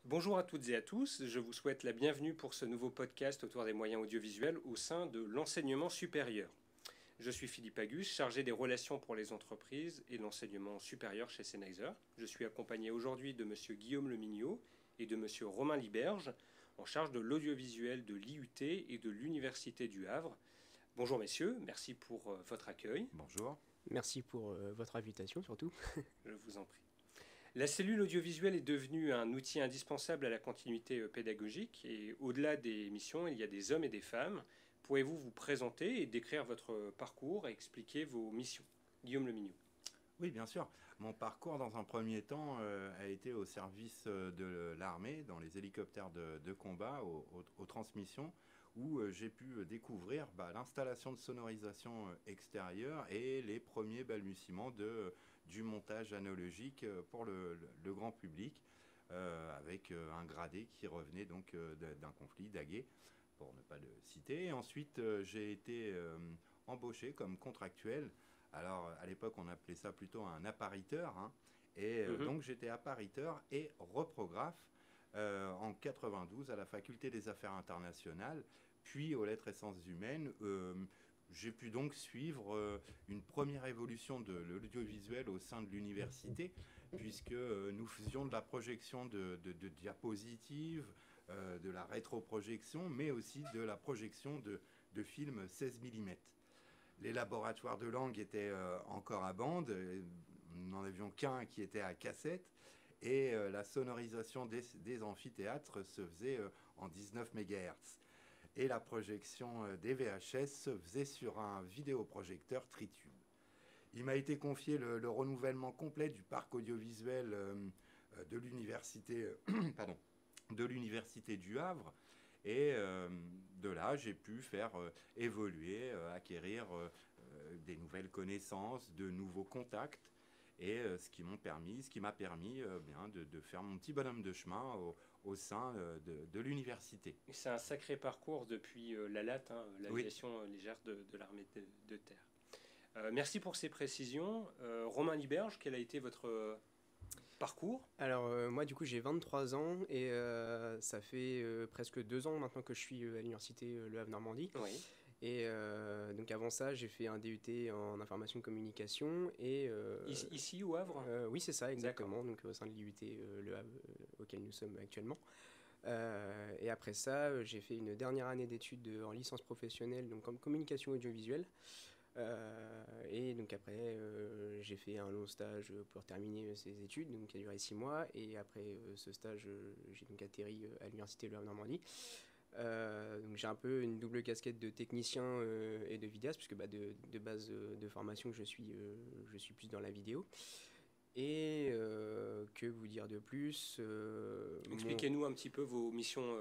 Bonjour à toutes et à tous, je vous souhaite la bienvenue pour ce nouveau podcast autour des moyens audiovisuels au sein de l'enseignement supérieur. Je suis Philippe Agus, chargé des relations pour les entreprises et l'enseignement supérieur chez Sennheiser. Je suis accompagné aujourd'hui de M. Guillaume Lemignot et de M. Romain Liberge, en charge de l'audiovisuel de l'IUT et de l'Université du Havre. Bonjour messieurs, merci pour votre accueil. Bonjour. Merci pour votre invitation surtout. Je vous en prie. La cellule audiovisuelle est devenue un outil indispensable à la continuité pédagogique et au-delà des missions, il y a des hommes et des femmes. Pouvez-vous vous présenter et décrire votre parcours et expliquer vos missions? Guillaume Lemignot. Oui, bien sûr. Mon parcours, dans un premier temps, a été au service de l'armée, dans les hélicoptères de combat, aux transmissions, où j'ai pu découvrir l'installation de sonorisation extérieure et les premiers balbutiements du montage analogique pour le grand public, avec un gradé qui revenait donc d'un conflit d'Aguet, pour ne pas le citer. Et ensuite, j'ai été embauché comme contractuel. Alors, à l'époque, on appelait ça plutôt un appariteur, hein. Et donc, j'étais appariteur et reprographe en 92 à la Faculté des Affaires internationales, puis aux Lettres et Sciences humaines. J'ai pu donc suivre une première évolution de l'audiovisuel au sein de l'université, puisque nous faisions de la projection de diapositives, de la rétroprojection, mais aussi de la projection de films 16 mm. Les laboratoires de langue étaient encore à bande, nous n'en avions qu'un qui était à cassette, et la sonorisation des amphithéâtres se faisait en 19 MHz. Et la projection des VHS se faisait sur un vidéoprojecteur Tritube. Il m'a été confié le renouvellement complet du parc audiovisuel de l'université de l'université du Havre. Et de là, j'ai pu faire évoluer, acquérir des nouvelles connaissances, de nouveaux contacts, et ce qui m'a permis de faire mon petit bonhomme de chemin au sein de l'université. C'est un sacré parcours depuis la LAT, l'aviation légère de l'armée de terre. Merci pour ces précisions. Romain Liberge, quel a été votre parcours? Alors moi du coup j'ai 23 ans et ça fait presque 2 ans maintenant que je suis à l'université Le Havre-Normandie. Oui. Et donc avant ça j'ai fait un DUT en information de communication et... Ici au Havre? Oui c'est ça exactement, donc au sein de l'IUT Le Havre auquel nous sommes actuellement. Et après ça j'ai fait une dernière année d'études en licence professionnelle donc en communication audiovisuelle. Et donc après j'ai fait un long stage pour terminer ces études donc qui a duré 6 mois et après ce stage j'ai donc atterri à l'université Le Havre-Normandie. Donc j'ai un peu une double casquette de technicien et de vidéaste puisque de base de formation je suis plus dans la vidéo. Et que vous dire de plus Expliquez-nous un petit peu vos missions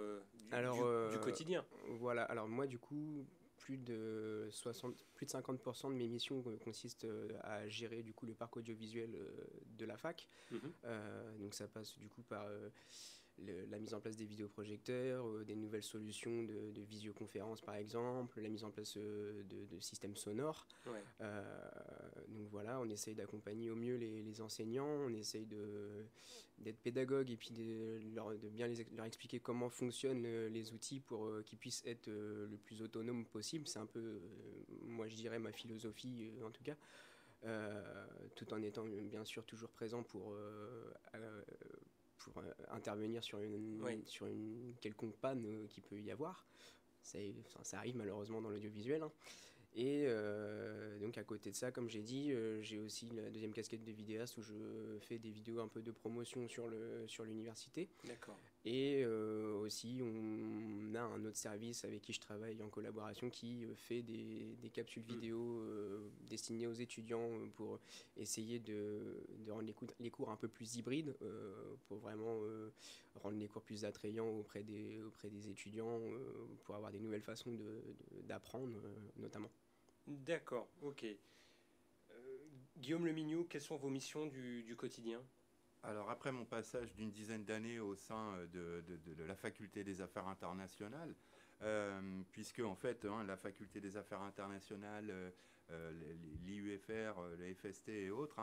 du quotidien. Voilà, alors moi du coup plus de 50% de mes missions consistent à gérer du coup le parc audiovisuel de la fac. Donc ça passe du coup par la mise en place des vidéoprojecteurs, des nouvelles solutions de visioconférence par exemple, la mise en place de systèmes sonores. Ouais. Donc voilà, on essaye d'accompagner au mieux les enseignants, on essaye d'être pédagogue et puis de bien leur expliquer comment fonctionnent les outils pour qu'ils puissent être le plus autonomes possible. C'est un peu, moi je dirais, ma philosophie en tout cas. Tout en étant bien sûr toujours présent pour intervenir sur une quelconque panne qu'il peut y avoir. Ça arrive malheureusement dans l'audiovisuel. Hein. Et donc à côté de ça, comme j'ai dit, j'ai aussi la deuxième casquette de vidéaste où je fais des vidéos un peu de promotion sur l'université. D'accord. Et aussi, on a un autre service avec qui je travaille en collaboration qui fait des capsules vidéo destinées aux étudiants pour essayer de rendre les cours un peu plus hybrides, pour vraiment rendre les cours plus attrayants auprès des étudiants, pour avoir des nouvelles façons d'apprendre notamment. D'accord, ok. Guillaume Lemignot, quelles sont vos missions du quotidien? Alors, après mon passage d'une dizaine d'années au sein de la Faculté des Affaires internationales, puisque en fait, la Faculté des Affaires internationales, l'IUFR, le FST et autres,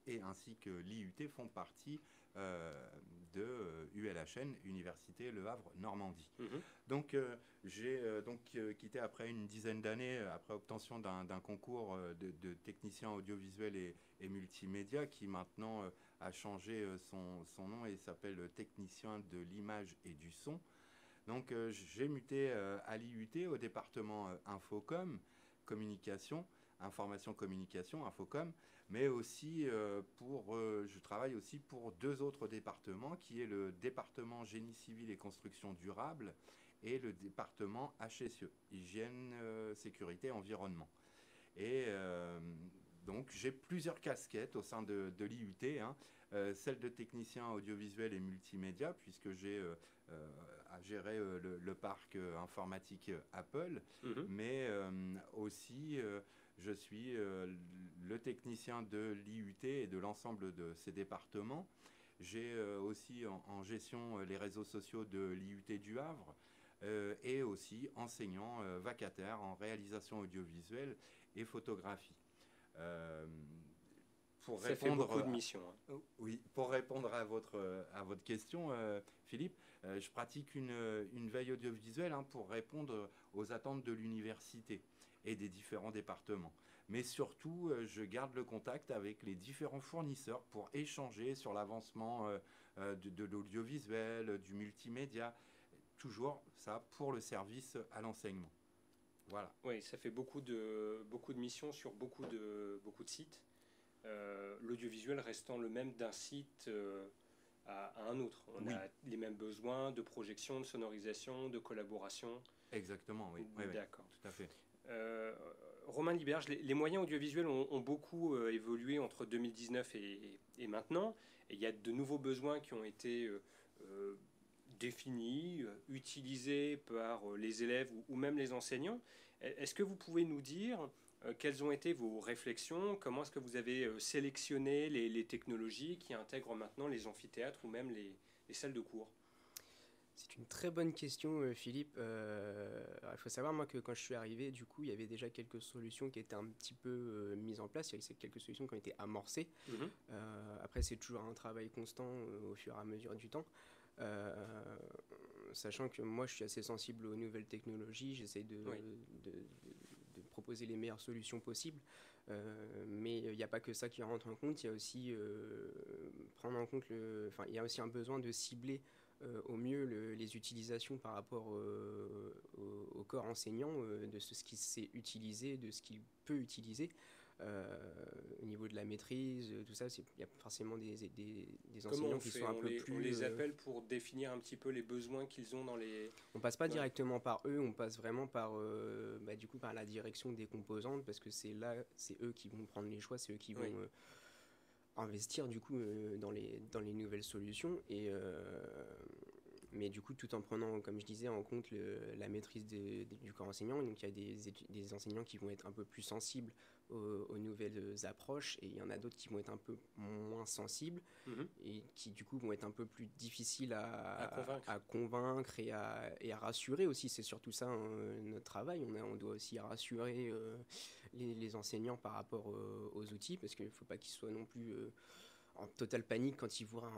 et ainsi que l'IUT font partie de ULHN, Université Le Havre Normandie. Mhm. Donc j'ai quitté après une dizaine d'années, après obtention d'un concours de technicien audiovisuel et multimédia qui maintenant a changé son nom et s'appelle technicien de l'image et du son. Donc j'ai muté à l'IUT au département Infocom, communication, information communication, Infocom, mais aussi je travaille aussi pour deux autres départements qui est le département génie civil et construction durable et le département HSE, hygiène, sécurité, environnement. Et donc j'ai plusieurs casquettes au sein de l'IUT, hein, celle de technicien audiovisuel et multimédia, puisque j'ai à gérer le parc informatique Apple, Mhm. mais aussi je suis le technicien de l'IUT et de l'ensemble de ces départements. J'ai aussi en gestion les réseaux sociaux de l'IUT du Havre et aussi enseignant vacataire en réalisation audiovisuelle et photographie. Euh, pour Ça fait répondre beaucoup de missions. oui, pour répondre à votre question, Philippe, je pratique une veille audiovisuelle hein, pour répondre aux attentes de l'université et des différents départements. Mais surtout, je garde le contact avec les différents fournisseurs pour échanger sur l'avancement de l'audiovisuel, du multimédia, toujours ça pour le service à l'enseignement. Voilà. Oui, ça fait beaucoup de missions sur beaucoup de sites. L'audiovisuel restant le même d'un site à un autre. On Oui. a les mêmes besoins de projection, de sonorisation, de collaboration. Exactement, oui. Oui, oui, D'accord. tout à fait. Euh, Romain Liberge, les moyens audiovisuels ont beaucoup évolué entre 2019 et maintenant. Et il y a de nouveaux besoins qui ont été définis, utilisés par les élèves ou même les enseignants. Est-ce que vous pouvez nous dire quelles ont été vos réflexions? Comment est-ce que vous avez sélectionné les technologies qui intègrent maintenant les amphithéâtres ou même les salles de cours? C'est une très bonne question, Philippe. Alors, il faut savoir, moi, que quand je suis arrivé, du coup, il y avait déjà quelques solutions qui étaient un petit peu mises en place. Il y avait quelques solutions qui ont été amorcées. Mhm. Après, c'est toujours un travail constant au fur et à mesure du temps. Sachant que moi, je suis assez sensible aux nouvelles technologies. J'essaie Oui. de proposer les meilleures solutions possibles. Mais il n'y a pas que ça qui rentre en compte. Il y a aussi prendre en compte il y a aussi un besoin de cibler au mieux les utilisations par rapport au corps enseignant, de ce qu'il sait utiliser, de ce qu'il peut utiliser. Au niveau de la maîtrise, tout ça, il y a forcément des Comment enseignants on qui fait? sont un peu plus... On les appelle pour définir un petit peu les besoins qu'ils ont dans les... On passe pas Ouais. directement par eux, on passe vraiment par, du coup, par la direction des composantes, parce que c'est eux qui vont prendre les choix, c'est eux qui vont Oui. investir du coup dans les nouvelles solutions mais du coup tout en prenant, comme je disais, en compte la maîtrise du corps enseignant. Donc il y a des enseignants qui vont être un peu plus sensibles aux nouvelles approches, et il y en a d'autres qui vont être un peu moins sensibles Mhm. et qui du coup vont être un peu plus difficiles convaincre. à convaincre et à rassurer aussi. C'est surtout ça notre travail. On doit aussi rassurer les enseignants par rapport aux outils, parce qu'il ne faut pas qu'ils soient non plus en totale panique quand ils voient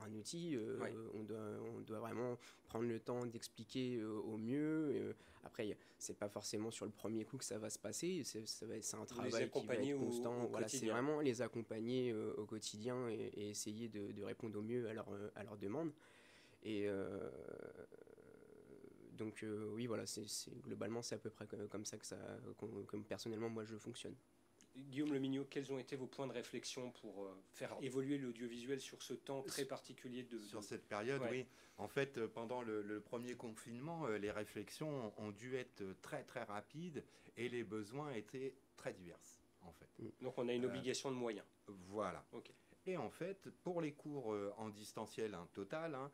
un outil. Ouais. On doit vraiment prendre le temps d'expliquer au mieux. Après, c'est pas forcément sur le premier coup que ça va se passer. C'est un travail qui va accompagner être constant. au Voilà, c'est quotidien. vraiment les accompagner au quotidien et essayer de répondre au mieux à leurs demandes. Et donc oui, voilà, globalement c'est à peu près comme ça comme personnellement moi je fonctionne. Guillaume Lemignot, quels ont été vos points de réflexion pour faire évoluer l'audiovisuel sur ce temps très particulier Sur cette période, Ouais. oui. En fait, pendant le premier confinement, les réflexions ont dû être très très rapides et les besoins étaient très divers, en fait. Donc on a une obligation de moyens. Voilà. Ok. Et en fait, pour les cours en distanciel total, hein,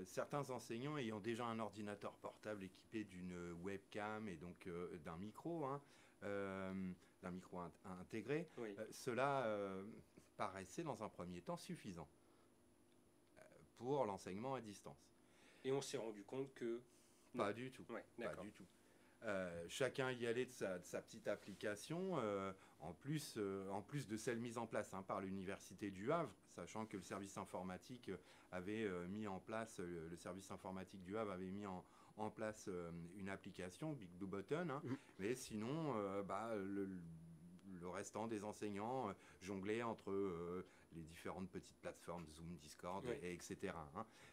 certains enseignants ayant déjà un ordinateur portable équipé d'une webcam et donc d'un micro, hein, d'un micro intégré, Oui. cela paraissait dans un premier temps suffisant pour l'enseignement à distance. Et on s'est rendu compte que... Pas du tout. Ouais, Pas d'accord. du tout. Chacun y allait de sa petite application, en plus de celle mise en place par l'Université du Havre, sachant que le service informatique avait mis en place, le service informatique du Havre avait mis en place une application, Big Blue Button, mais sinon, le restant des enseignants jonglaient entre les différentes petites plateformes, Zoom, Discord, etc.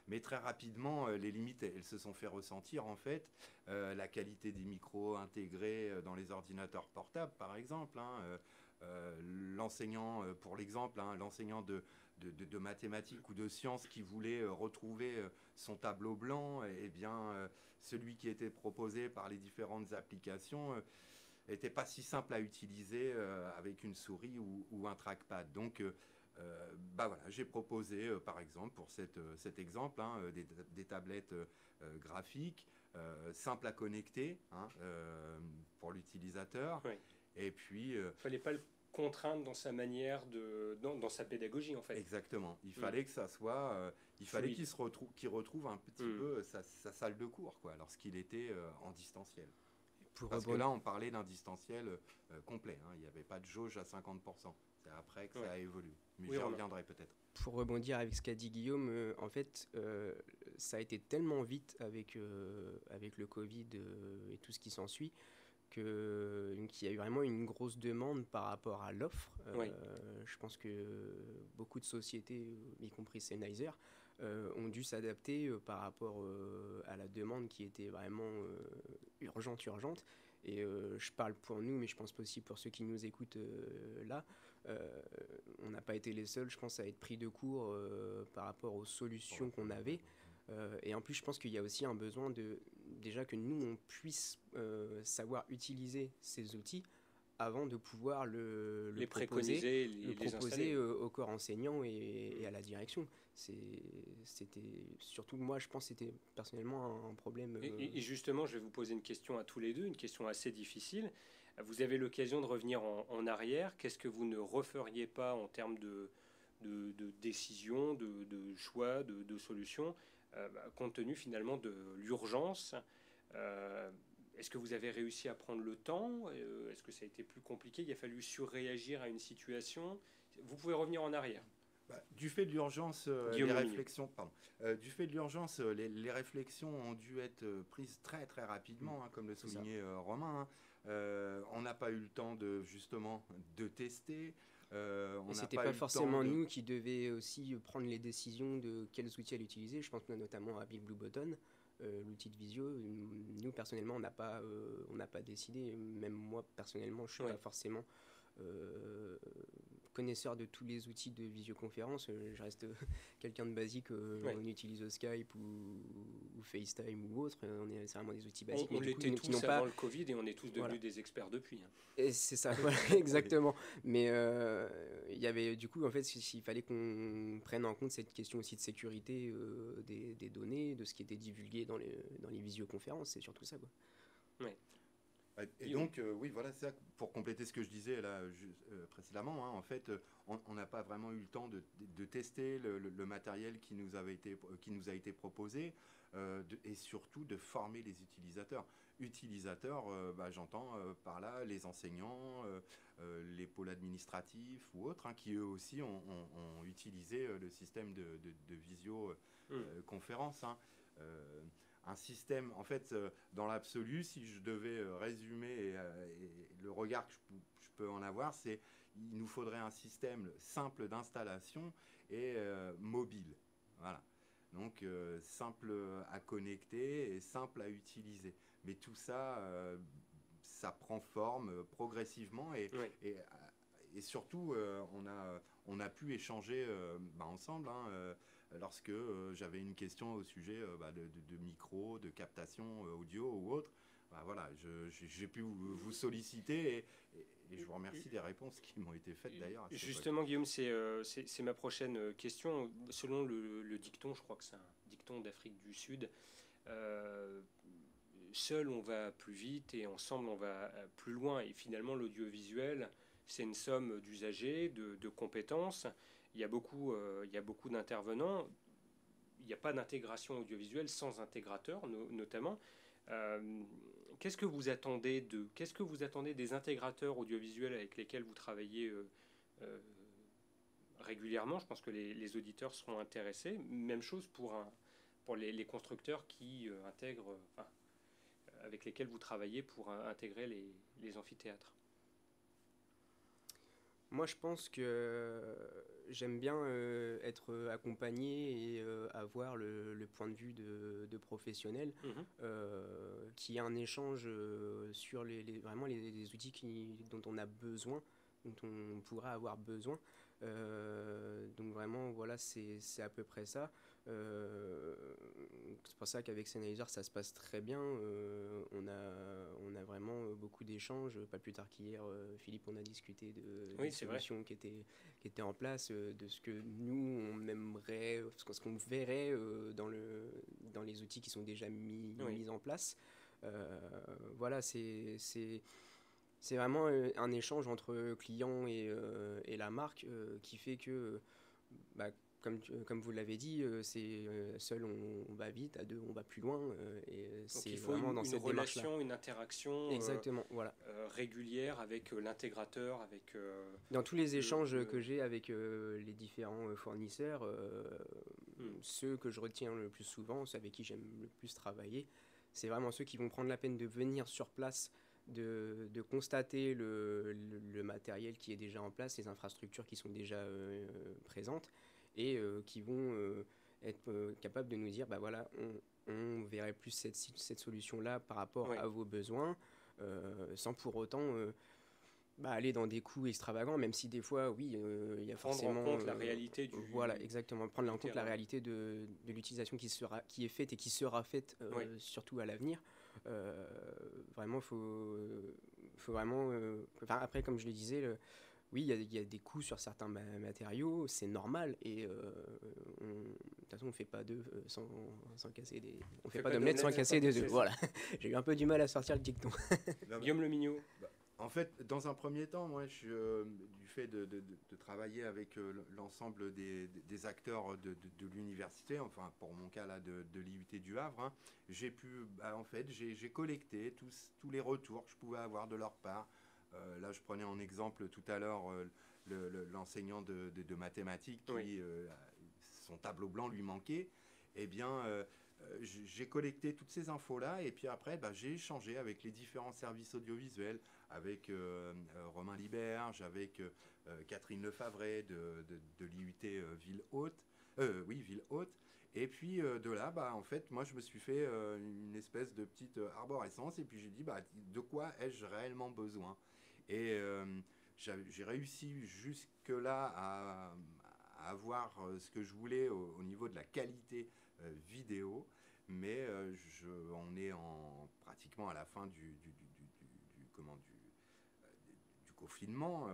Mais très rapidement, les limites, elles se sont fait ressentir, en fait. La qualité des micros intégrés dans les ordinateurs portables, par exemple. L'enseignant, pour l'exemple, l'enseignant de mathématiques ou de sciences qui voulait retrouver son tableau blanc, eh bien, celui qui était proposé par les différentes applications n'était pas si simple à utiliser avec une souris ou un trackpad. Donc, j'ai proposé, par exemple, pour cet exemple, des tablettes graphiques, simples à connecter pour l'utilisateur. Oui. Et puis... fallait pas le contraindre dans sa manière dans sa pédagogie, en fait. Exactement. Il fallait que ça soit... il fallait qu'il retrouve un petit peu sa salle de cours, quoi, lorsqu'il était en distanciel. Parce que là, on parlait d'un distanciel complet. Il n'y avait pas de jauge à 50%. C'est après que ça a évolué. Mais j'y reviendrai peut-être. Pour rebondir avec ce qu'a dit Guillaume, en fait, ça a été tellement vite avec le Covid et tout ce qui s'ensuit qu'il y a eu vraiment une grosse demande par rapport à l'offre. Je pense que beaucoup de sociétés, y compris Sennheiser, ont dû s'adapter par rapport à la demande qui était vraiment urgente. Et je parle pour nous, mais je pense aussi pour ceux qui nous écoutent là. On n'a pas été les seuls, je pense, à être pris de court par rapport aux solutions qu'on avait. Et en plus, je pense qu'il y a aussi un besoin déjà que nous, on puisse savoir utiliser ces outils avant de pouvoir le proposer au corps enseignant et à la direction. C'était surtout, moi, je pense que c'était personnellement un problème. Et justement, je vais vous poser une question à tous les deux, une question assez difficile. Vous avez l'occasion de revenir en arrière. Qu'est-ce que vous ne referiez pas en termes de décision, de choix, de solutions, compte tenu finalement de l'urgence? Est-ce que vous avez réussi à prendre le temps? Est-ce que ça a été plus compliqué? Il a fallu surréagir à une situation? Vous pouvez revenir en arrière. Du fait de l'urgence, les réflexions ont dû être prises très très rapidement, comme le soulignait Romain. On n'a pas eu le temps de tester. Et c'était pas forcément nous qui devions aussi prendre les décisions de quels outils aller utiliser. Je pense notamment à Big Blue Button, l'outil de visio. Nous personnellement, on n'a pas décidé. Même moi personnellement, je suis pas forcément connaisseur de tous les outils de visioconférence. Je reste quelqu'un de basique. On utilise Skype ou FaceTime ou autre. C'est vraiment des outils basiques. On l'était tous avant le Covid et on est tous devenus des experts depuis. Et c'est ça, exactement. Mais il y avait du coup, en fait, il fallait qu'on prenne en compte cette question aussi de sécurité des données, de ce qui était divulgué dans les visioconférences. C'est surtout ça, quoi. Ouais. Et donc, c'est ça, pour compléter ce que je disais là précédemment, en fait, on n'a pas vraiment eu le temps de tester le matériel qui nous a été proposé et surtout de former les utilisateurs. J'entends par là les enseignants, les pôles administratifs ou autres, qui eux aussi ont utilisé le système de visioconférence. Un système, en fait, dans l'absolu, si je devais résumer le regard que je peux en avoir, c'est il nous faudrait un système simple d'installation et mobile. Voilà. Donc, simple à connecter et simple à utiliser. Mais tout ça, ça prend forme progressivement et surtout, on a pu échanger ensemble, lorsque j'avais une question au sujet de micro, de captation audio ou autre. J'ai pu vous solliciter et je vous remercie des réponses qui m'ont été faites d'ailleurs. Justement, Guillaume, c'est ma prochaine question. Selon le dicton, je crois que c'est un dicton d'Afrique du Sud, seul on va plus vite et ensemble on va plus loin. Et finalement, l'audiovisuel, c'est une somme d'usagers, de compétences. Il y a beaucoup d'intervenants. Il n'y a pas d'intégration audiovisuelle sans intégrateur, notamment. qu'est-ce que vous attendez d'eux? Qu'est-ce que vous attendez des intégrateurs audiovisuels avec lesquels vous travaillez régulièrement? Je pense que les auditeurs seront intéressés. Même chose pour les constructeurs qui intègrent, enfin, avec lesquels vous travaillez pour intégrer les amphithéâtres. Moi, je pense que j'aime bien être accompagné et avoir le point de vue de professionnels qui a un échange sur vraiment les outils dont on a besoin, dont on pourra avoir besoin. Donc vraiment, voilà, c'est à peu près ça. C'est pour ça qu'avec Sennheiser, ça se passe très bien. On a vraiment beaucoup d'échanges. Pas plus tard qu'hier, Philippe, on a discuté des solutions qui étaient en place, de ce que nous, on aimerait, ce qu'on verrait dans les outils qui sont déjà mis en place. Voilà, c'est vraiment un échange entre client et la marque qui fait que, comme vous l'avez dit, seul on va vite, à deux on va plus loin. Et donc il faut vraiment une relation, une interaction exactement, voilà. Régulière avec l'intégrateur. Dans tous les échanges que j'ai avec les différents fournisseurs, ceux que je retiens le plus souvent, ceux avec qui j'aime le plus travailler, c'est vraiment ceux qui vont prendre la peine de venir sur place, de constater le matériel qui est déjà en place, les infrastructures qui sont déjà présentes, et qui vont être capables de nous dire, bah voilà, on verrait plus cette solution-là par rapport à vos besoins, sans pour autant aller dans des coûts extravagants, même si des fois, oui, il y a forcément... Prendre en compte la réalité du... Voilà, exactement, prendre en compte la réalité de l'utilisation qui est faite et qui sera faite, surtout à l'avenir. Vraiment, faut vraiment... après, comme je le disais, oui, il y a des coûts sur certains matériaux, c'est normal, et de toute façon, on ne fait pas d'œufs sans casser des... On ne fait pas d'omelette sans casser des œufs, voilà. J'ai eu un peu du mal à sortir le dicton. Guillaume Lemignot. En fait, dans un premier temps, moi, du fait de travailler avec l'ensemble des acteurs de l'université, enfin pour mon cas là de l'IUT du Havre, hein, j'ai collecté tous les retours que je pouvais avoir de leur part. Là, je prenais en exemple tout à l'heure l'enseignant de mathématiques qui, son tableau blanc lui manquait. Eh bien, j'ai collecté toutes ces infos-là, et puis après, j'ai échangé avec les différents services audiovisuels, avec Romain Liberge, avec Catherine Lefavret de l'IUT Ville-Haute. Ville-Haute. Et puis de là, en fait, moi, je me suis fait une espèce de petite arborescence, et puis j'ai dit, de quoi ai-je réellement besoin? Et j'ai réussi jusque-là à avoir ce que je voulais au niveau de la qualité vidéo, mais on est pratiquement à la fin du confinement,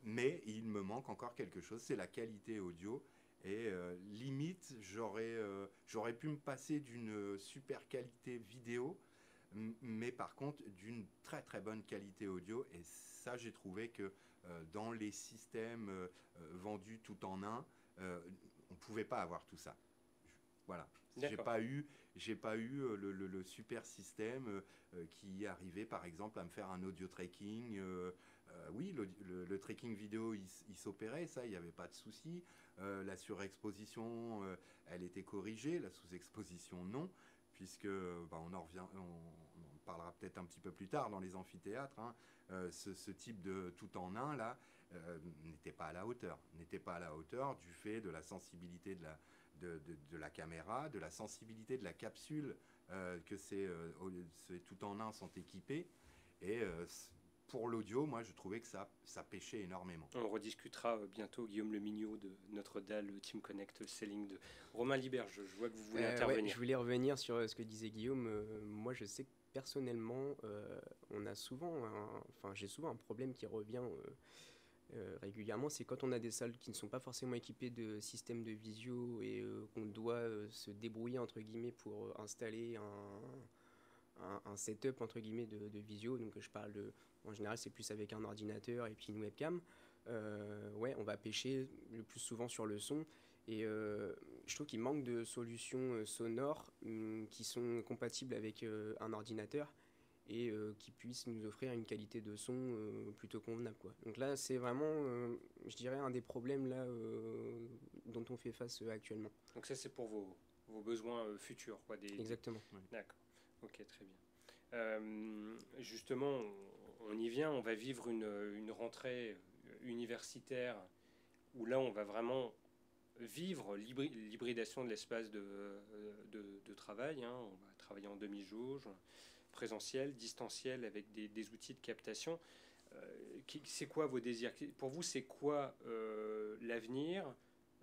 mais il me manque encore quelque chose, c'est la qualité audio. Et limite, j'aurais pu me passer d'une super qualité vidéo, mais par contre d'une très très bonne qualité audio. Et ça, j'ai trouvé que dans les systèmes vendus tout en un, on ne pouvait pas avoir tout ça. Voilà. J'ai pas eu le super système qui arrivait par exemple à me faire un audio tracking. Oui, le tracking vidéo, il s'opérait, ça, il n'y avait pas de souci. La surexposition, elle était corrigée. La sous-exposition, non, puisque on en parlera peut-être un petit peu plus tard dans les amphithéâtres. Hein, ce type de tout en un là n'était pas à la hauteur du fait de la sensibilité de la caméra, de la sensibilité de la capsule que ces tout en un sont équipés. Et pour l'audio, moi, je trouvais que ça pêchait énormément. On rediscutera bientôt, Guillaume Lemignot, de notre DAL Team Connect Selling de Romain Liberge. Je vois que vous voulez intervenir. Je voulais revenir sur ce que disait Guillaume. Moi, je sais que personnellement, j'ai souvent un problème qui revient régulièrement, c'est quand on a des salles qui ne sont pas forcément équipées de systèmes de visio et qu'on doit se débrouiller entre guillemets pour installer un setup entre guillemets de visio. Donc je parle en général c'est plus avec un ordinateur et puis une webcam. On va pêcher le plus souvent sur le son, et je trouve qu'il manque de solutions sonores qui sont compatibles avec un ordinateur et qui puisse nous offrir une qualité de son plutôt convenable, quoi. Donc là, c'est vraiment, je dirais, un des problèmes là, dont on fait face actuellement. Donc ça, c'est pour vos besoins futurs, quoi. Exactement. D'accord, ok, très bien. Justement, on y vient, on va vivre une rentrée universitaire où là, on va vraiment vivre l'hybridation de l'espace de travail, hein. On va travailler en demi-jauge, présentiel, distanciel, avec des outils de captation. C'est quoi vos désirs? Pour vous, c'est quoi l'avenir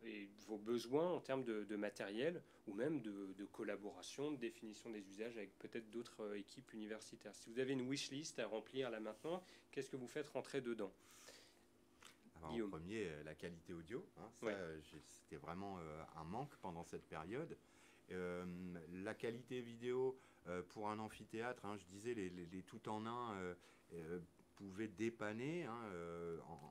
et vos besoins en termes de matériel ou même de collaboration, de définition des usages avec peut-être d'autres équipes universitaires? Si vous avez une wish list à remplir là maintenant, qu'est-ce que vous faites rentrer dedans? Alors, en premier, la qualité audio. Hein, ça, Ouais. c'était vraiment un manque pendant cette période. La qualité vidéo pour un amphithéâtre, hein, je disais, les tout en un pouvaient dépanner. Hein,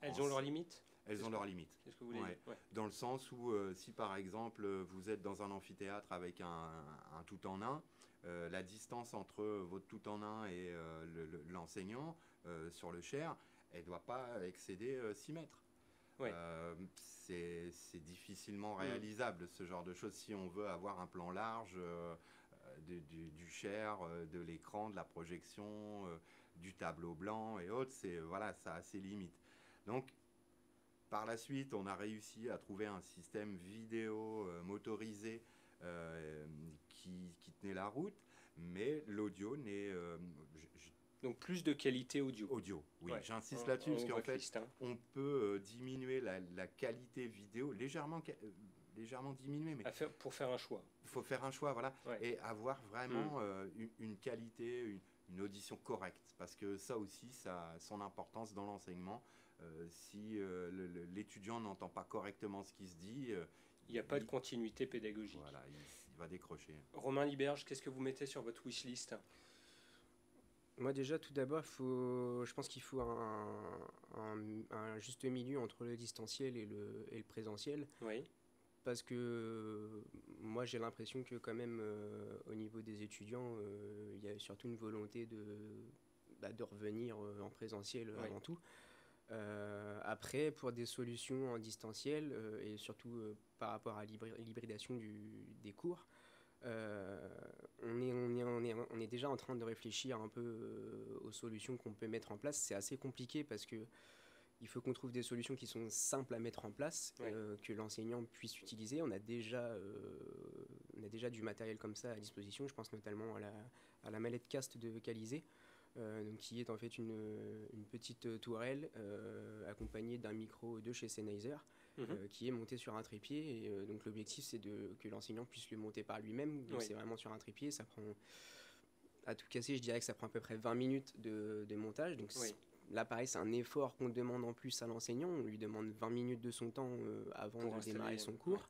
Elles ont leurs limites? Elles ont leurs limites. Qu'est-ce que vous voulez dire? Ouais. Dans le sens où, si par exemple, vous êtes dans un amphithéâtre avec un tout en un, la distance entre votre tout en un et l'enseignant sur le chair, elle ne doit pas excéder 6 mètres. Ouais. C'est difficilement réalisable, ce genre de choses, si on veut avoir un plan large du chair, de l'écran, de la projection, du tableau blanc et autres. Voilà, ça a ses limites. Donc, par la suite, on a réussi à trouver un système vidéo motorisé qui tenait la route, mais l'audio n'est... Donc plus de qualité audio. Audio, oui, Ouais. J'insiste là-dessus, parce qu'en fait, liste, hein. on peut diminuer la qualité vidéo, légèrement diminuer, mais Pour faire un choix. il faut faire un choix, voilà, Ouais. et avoir vraiment une qualité, une audition correcte, parce que ça aussi, ça a son importance dans l'enseignement. Si l'étudiant n'entend pas correctement ce qui se dit, il n'y a pas de continuité pédagogique. Voilà, il va décrocher. Romain Liberge, qu'est-ce que vous mettez sur votre wishlist? Moi déjà, tout d'abord, je pense qu'il faut un juste milieu entre le distanciel et le présentiel. Oui. Parce que moi j'ai l'impression que quand même au niveau des étudiants, il y a surtout une volonté de revenir en présentiel avant tout. Après, pour des solutions en distanciel et surtout par rapport à l'hybridation des cours, on est déjà en train de réfléchir un peu aux solutions qu'on peut mettre en place. C'est assez compliqué parce que il faut qu'on trouve des solutions qui sont simples à mettre en place, que l'enseignant puisse utiliser. On a déjà du matériel comme ça à disposition. Je pense notamment à la mallette cast de Calizé, donc qui est en fait une petite tourelle accompagnée d'un micro de chez Sennheiser, qui est monté sur un trépied. Et donc l'objectif, c'est que l'enseignant puisse le monter par lui-même. Donc c'est vraiment sur un trépied. Ça prend, à tout casser, je dirais que ça prend à peu près 20 minutes de montage. Donc là, pareil, c'est un effort qu'on demande en plus à l'enseignant. On lui demande 20 minutes de son temps avant de démarrer son cours.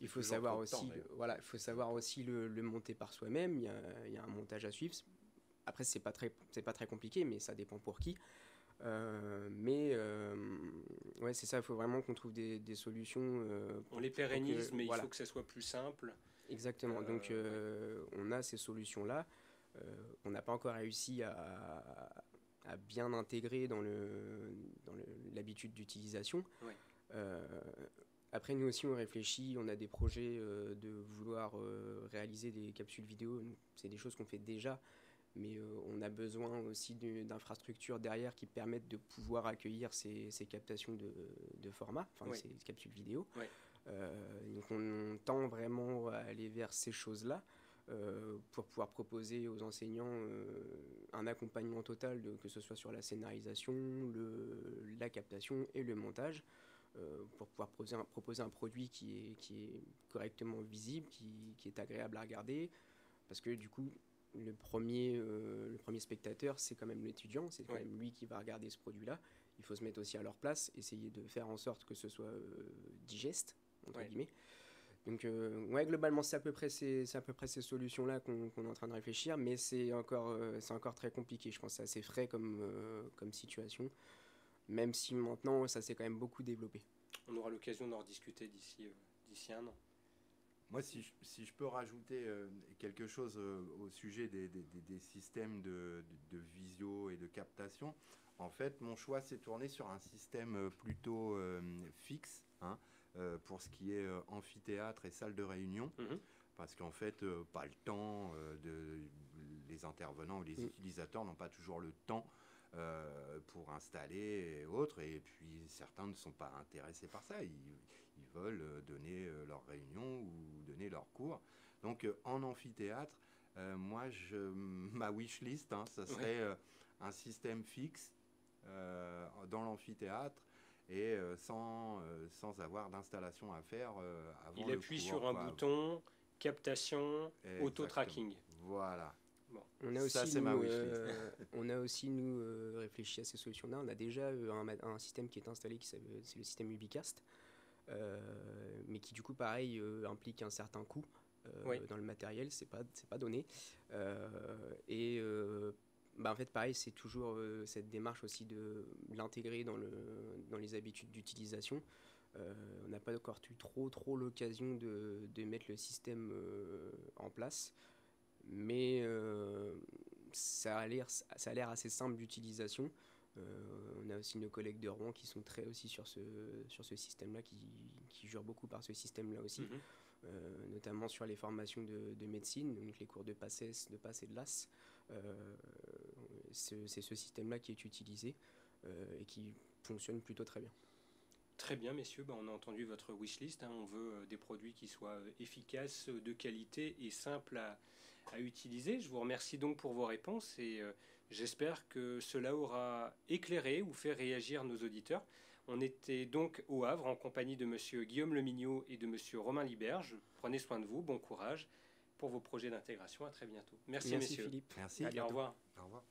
Il faut savoir aussi, il faut savoir aussi le monter par soi-même. Il y a un montage à suivre. Après, c'est pas très compliqué, mais ça dépend pour qui. Ouais, c'est ça. Il faut vraiment qu'on trouve des solutions. On les pérennise, mais il faut que ça soit plus simple. Exactement. Donc, on a ces solutions-là. On n'a pas encore réussi à bien intégrer dans l'habitude d'utilisation. Après, nous aussi, on réfléchit, on a des projets de vouloir réaliser des capsules vidéo. C'est des choses qu'on fait déjà, mais on a besoin aussi d'infrastructures derrière qui permettent de pouvoir accueillir ces captations de format, ces capsules vidéo. Donc on tend vraiment à aller vers ces choses-là. Pour pouvoir proposer aux enseignants un accompagnement total, que ce soit sur la scénarisation, la captation et le montage, pour pouvoir proposer un produit qui est correctement visible, qui est agréable à regarder, parce que du coup, le premier spectateur, c'est quand même l'étudiant, c'est quand même lui qui va regarder ce produit-là. Il faut se mettre aussi à leur place, essayer de faire en sorte que ce soit digeste, entre guillemets. Donc, globalement, c'est à peu près ces solutions-là qu'on est en train de réfléchir, mais c'est encore très compliqué. Je pense que c'est assez frais comme situation, même si maintenant, ça s'est quand même beaucoup développé. On aura l'occasion d'en rediscuter d'ici un an. Moi, si je peux rajouter quelque chose au sujet des systèmes de visio et de captation, en fait, mon choix s'est tourné sur un système plutôt fixe, hein, pour ce qui est amphithéâtre et salle de réunion, parce qu'en fait, pas le temps, les intervenants ou les utilisateurs n'ont pas toujours le temps pour installer et autres, et puis certains ne sont pas intéressés par ça, ils veulent donner leur réunion ou donner leur cours. Donc en amphithéâtre, moi, ma wishlist, hein, ça serait un système fixe dans l'amphithéâtre et sans avoir d'installation à faire avant Il le appuie cours, sur un quoi. bouton, captation, auto-tracking. Voilà. Bon. On a aussi, Ça, c'est ma wishlist. on a aussi, nous, réfléchi à ces solutions-là. On a déjà un système qui est installé, c'est le système Ubicast, mais qui, du coup, pareil, implique un certain coût dans le matériel. C'est pas donné. En fait, pareil, c'est toujours cette démarche aussi de l'intégrer dans les habitudes d'utilisation. On n'a pas encore eu trop l'occasion de mettre le système en place. Mais ça a l'air assez simple d'utilisation. On a aussi nos collègues de Rouen qui sont très aussi sur ce système-là, qui jurent beaucoup par ce système-là aussi, notamment sur les formations de médecine, donc les cours de PACES, de PASS et de LAS. C'est ce système-là qui est utilisé et qui fonctionne plutôt très bien. Très bien, messieurs, on a entendu votre wishlist. On veut des produits qui soient efficaces, de qualité et simples à utiliser. Je vous remercie donc pour vos réponses et j'espère que cela aura éclairé ou fait réagir nos auditeurs. On était donc au Havre en compagnie de monsieur Guillaume Lemignot et de monsieur Romain Liberge. Prenez soin de vous, bon courage pour vos projets d'intégration. À très bientôt. Merci messieurs. Philippe. Merci. Allez, au revoir. Au revoir.